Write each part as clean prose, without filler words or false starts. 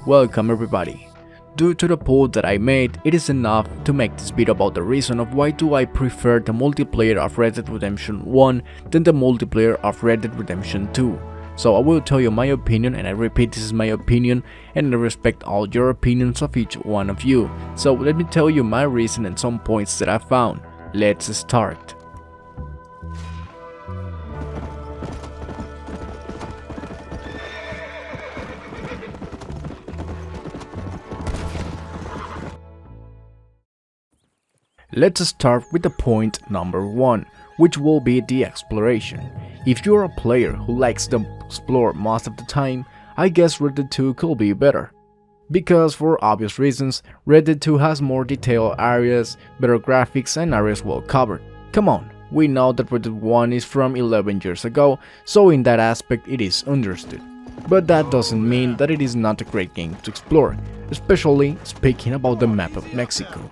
Welcome everybody. Due to the poll that I made, it is enough to make this video about the reason of why do I prefer the multiplayer of Red Dead Redemption 1 than the multiplayer of Red Dead Redemption 2. So I will tell you my opinion, and I repeat, this is my opinion and I respect all your opinions of each one of you. So let me tell you my reason and some points that I found. Let's start. Let's start with the point number 1, which will be the exploration. If you're a player who likes to explore most of the time, I guess Red Dead 2 could be better. Because for obvious reasons, Red Dead 2 has more detailed areas, better graphics and areas well covered. Come on, we know that Red Dead 1 is from 11 years ago, so in that aspect it is understood. But that doesn't mean that it is not a great game to explore, especially speaking about the map of Mexico,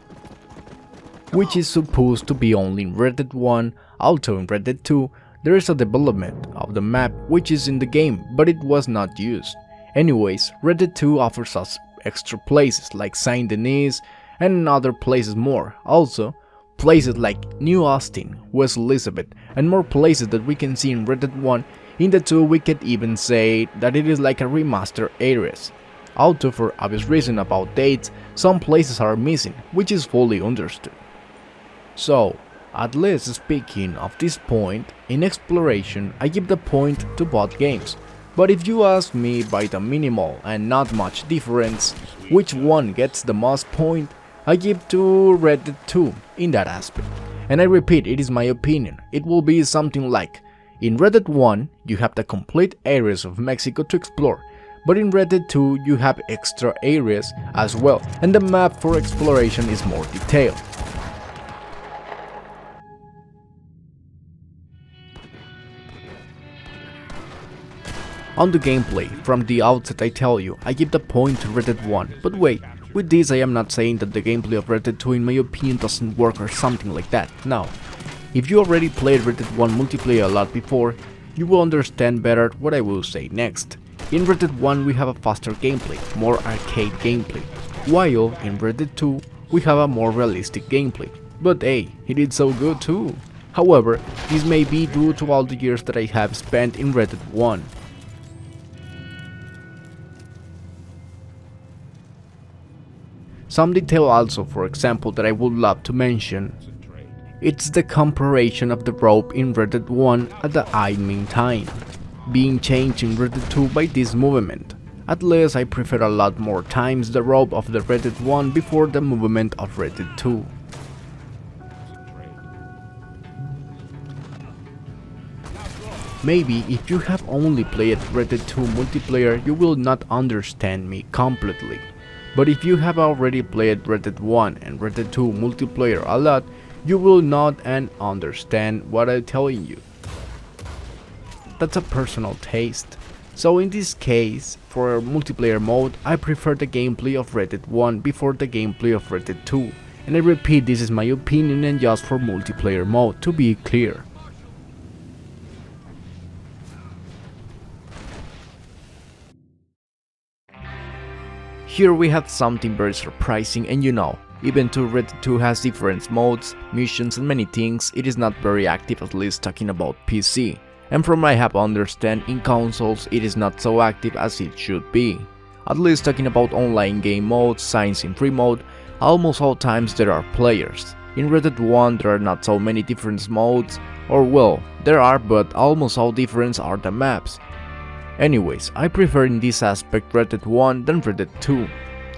which is supposed to be only in Red Dead 1, although in Red Dead 2 there is a development of the map which is in the game, but it was not used. Anyways, Red Dead 2 offers us extra places like Saint Denis and other places more, also places like New Austin, West Elizabeth and more places that we can see in Red Dead 1. In the 2 we could even say that it is like a remaster areas. Although for obvious reason about dates, some places are missing, which is fully understood. So, at least speaking of this point, in exploration I give the point to both games, but if you ask me by the minimal and not much difference, which one gets the most point, I give to Red Dead 2 in that aspect. And I repeat, it is my opinion, it will be something like, in Red Dead 1 you have the complete areas of Mexico to explore, but in Red Dead 2 you have extra areas as well, and the map for exploration is more detailed. On the gameplay, from the outset I tell you, I give the point to Red Dead 1, but wait, with this I am not saying that the gameplay of Red Dead 2 in my opinion doesn't work or something like that, no. If you already played Red Dead 1 multiplayer a lot before, you will understand better what I will say next. In Red Dead 1 we have a faster gameplay, more arcade gameplay, while in Red Dead 2 we have a more realistic gameplay, but hey, it is so good too. However, this may be due to all the years that I have spent in Red Dead 1. Some detail also, for example, that I would love to mention, it's the comparison of the rope in Red Dead 1 at the aiming time, being changed in Red Dead 2 by this movement. At least I prefer a lot more times the rope of the Red Dead 1 before the movement of Red Dead 2. Maybe if you have only played Red Dead 2 multiplayer you will not understand me completely. But if you have already played Red Dead 1 and Red Dead 2 multiplayer a lot, you will not and understand what I'm telling you. That's a personal taste. So in this case, for multiplayer mode, I prefer the gameplay of Red Dead 1 before the gameplay of Red Dead 2. And I repeat, this is my opinion and just for multiplayer mode, to be clear. Here we have something very surprising, and you know, even though Red Dead 2 has different modes, missions and many things, it is not very active, at least talking about PC. And from what I have understand, in consoles it is not so active as it should be. At least talking about online game modes, signs in free mode, almost all times there are players. In Red Dead 1 there are not so many different modes, or well, there are, but almost all different are the maps. Anyways, I prefer in this aspect Red Dead 1 than Red Dead 2.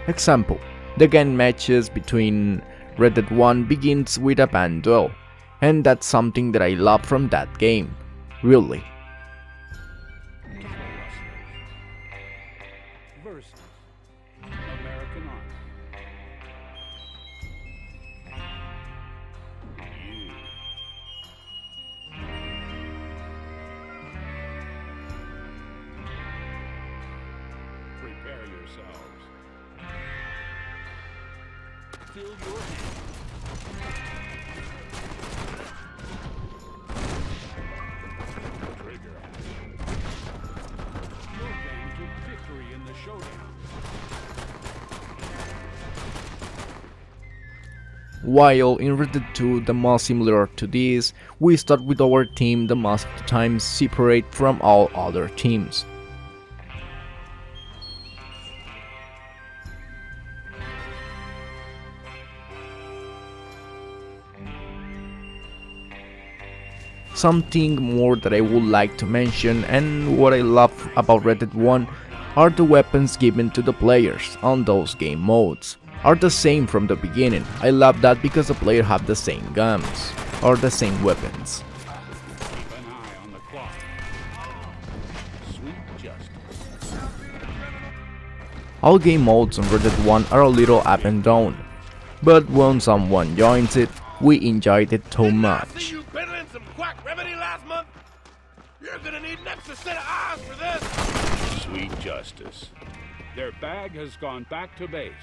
Example, the gun matches between Red Dead 1 begins with a band duel, and that's something that I love from that game, really. Versus American Army. Prepare yourselves. Fill your hands. Trigger. Your band took victory in the showdown. While in Red Dead 2 the most similar to this, we start with our team the most of the time separate from all other teams. Something more that I would like to mention and what I love about Red Dead 1 are the weapons given to the players on those game modes. Are the same from the beginning. I love that because the player have the same guns or the same weapons. Keep an eye on the clock. Sweet justice. All game modes on Red Dead 1 are a little up and down, but when someone joins it, we enjoyed it so much. You peddling some quack remedy last month? You're gonna need an extra set of eyes for this. Sweet justice. Their bag has gone back to base.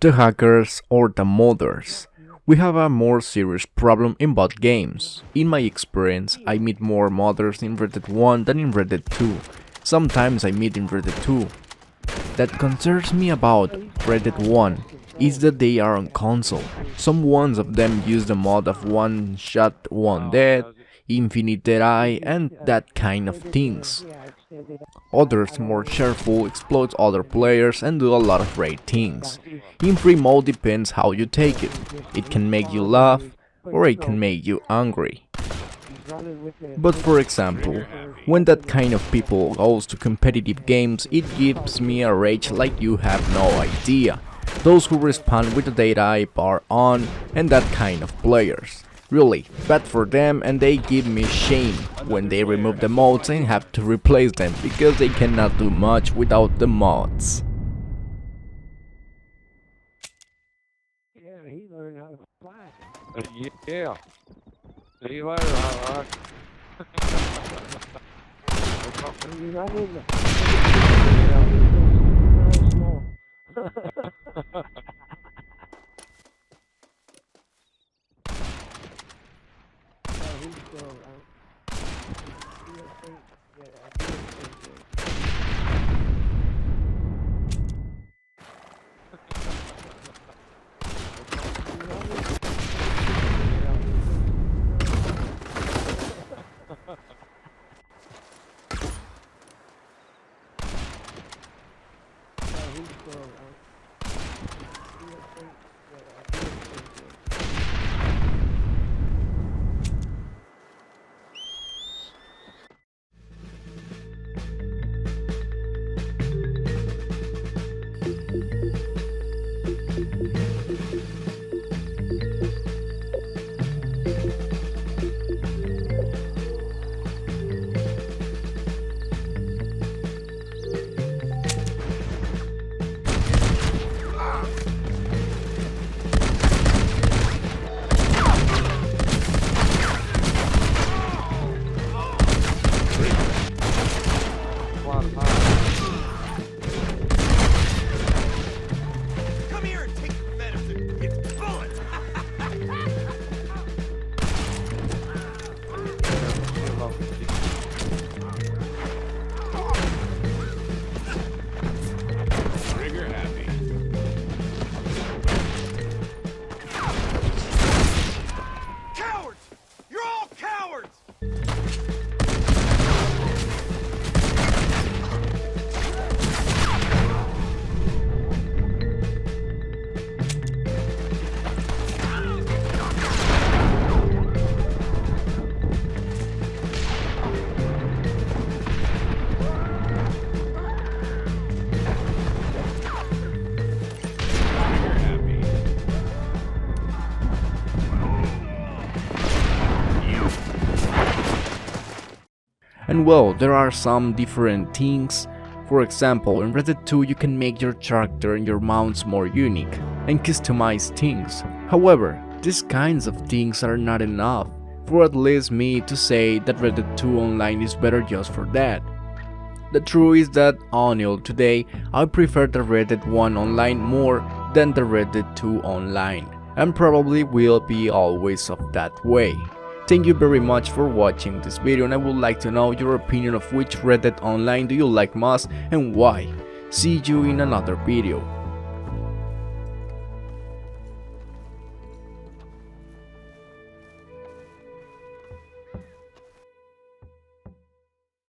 The hackers or the modders. We have a more serious problem in both games. In my experience, I meet more modders in Red Dead 1 than in Red Dead 2. Sometimes I meet in Red Dead 2. That concerns me about Red Dead 1 is that they are on console. Some ones of them use the mod of one shot, one dead, infinite dead-eye and that kind of things. Others, more cheerful, exploit other players and do a lot of great things. In free mode depends how you take it. It can make you laugh or it can make you angry. But for example, when that kind of people goes to competitive games, it gives me a rage like you have no idea. Those who respond with the data bar on and that kind of players. Really, bad for them and they give me shame when they remove the mods and have to replace them because they cannot do much without the mods. Yeah, he learned how to fly. Yeah. He learned how to He's not in the... Very small. He's still around. Come here and take the medicine. It's bullets. Trigger happy. Cowards! You're all cowards! Trigger happy. And well, there are some different things. For example, in Red Dead 2 you can make your character and your mounts more unique and customize things. However, these kinds of things are not enough for at least me to say that Red Dead 2 Online is better just for that. The truth is that until today, I prefer the Red Dead 1 Online more than the Red Dead 2 Online, and probably will be always of that way. Thank you very much for watching this video and I would like to know your opinion of which Red Dead Online do you like most and why. See you in another video.